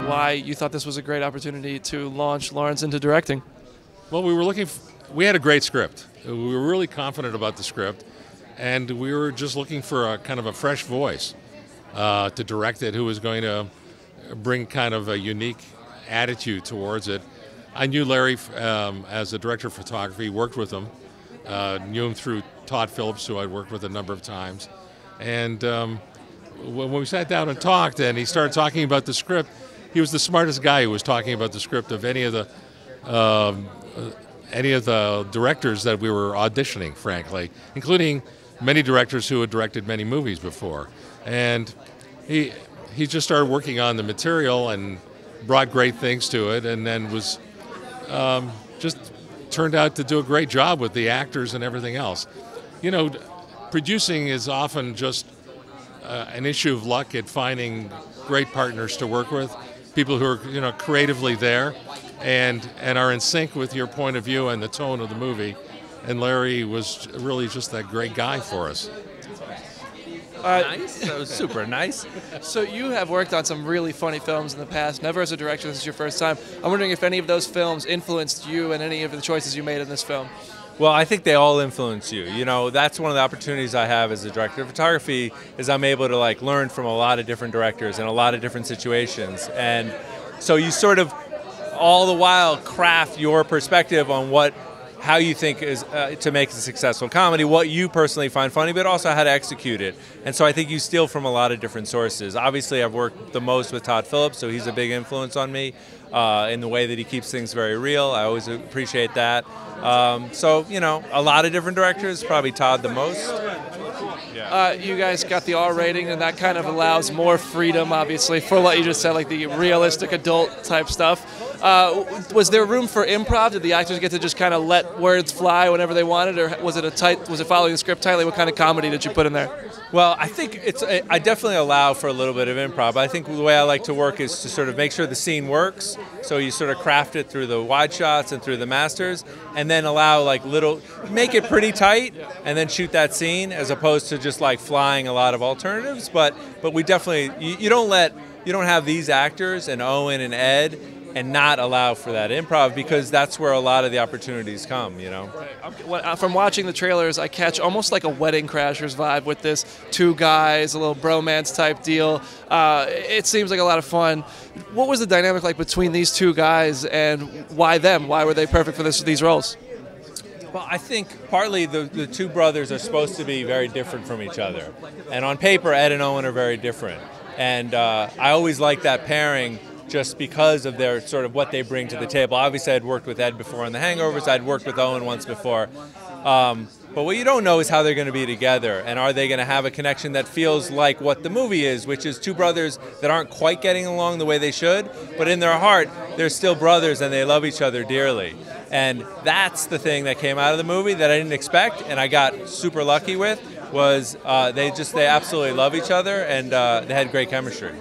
why you thought this was a great opportunity to launch Lawrence into directing. Well, we had a great script. We were really confident about the script, and we were just looking for a kind of a fresh voice to direct it, who was going to bring kind of a unique attitude towards it. I knew Larry as a director of photography, worked with him, knew him through Todd Phillips, who I'd worked with a number of times. And when we sat down and talked, and he started talking about the script, he was the smartest guy who was talking about the script of any of the directors that we were auditioning, frankly, including many directors who had directed many movies before. And he just started working on the material and brought great things to it, and then was just turned out to do a great job with the actors and everything else. You know, producing is often just an issue of luck at finding great partners to work with, people who are creatively there and are in sync with your point of view and the tone of the movie. And Larry was really just that great guy for us. Nice. That was super nice. So you have worked on some really funny films in the past, never as a director. This is your first time. I'm wondering if any of those films influenced you and any of the choices you made in this film. Well, I think they all influence you. You know, that's one of the opportunities I have as a director of photography, is I'm able to learn from a lot of different directors in a lot of different situations. And so you sort of all the while craft your perspective on how you think is to make a successful comedy, what you personally find funny, but also how to execute it. And so I think you steal from a lot of different sources. Obviously, I've worked the most with Todd Phillips, so he's a big influence on me in the way that he keeps things very real. I always appreciate that. So, a lot of different directors, probably Todd the most. You guys got the R rating, and that kind of allows more freedom, obviously, for what you just said, like the realistic adult type stuff. Was there room for improv? Did the actors get to just kind of let words fly whenever they wanted, or was it following the script tightly? What kind of comedy did you put in there? Well, I think I definitely allow for a little bit of improv. I think the way I like to work is to sort of make sure the scene works. So you sort of craft it through the wide shots and through the masters, and then allow make it pretty tight, and then shoot that scene, as opposed to just flying a lot of alternatives. But we definitely you don't have these actors and Owen and Ed and not allow for that improv, because that's where a lot of the opportunities come, Right. From watching the trailers, I catch almost like a Wedding Crashers vibe with this two guys, a little bromance type deal. It seems like a lot of fun. What was the dynamic like between these two guys, and why them? Why were they perfect for these roles? Well, I think partly the two brothers are supposed to be very different from each other. And on paper, Ed and Owen are very different. And I always like that pairing, just because of their sort of what they bring to the table. Obviously, I'd worked with Ed before on The Hangovers. I'd worked with Owen once before. But what you don't know is how they're going to be together, and are they going to have a connection that feels like what the movie is, which is two brothers that aren't quite getting along the way they should, but in their heart, they're still brothers and they love each other dearly. And that's the thing that came out of the movie that I didn't expect, and I got super lucky with, was they absolutely love each other, and they had great chemistry.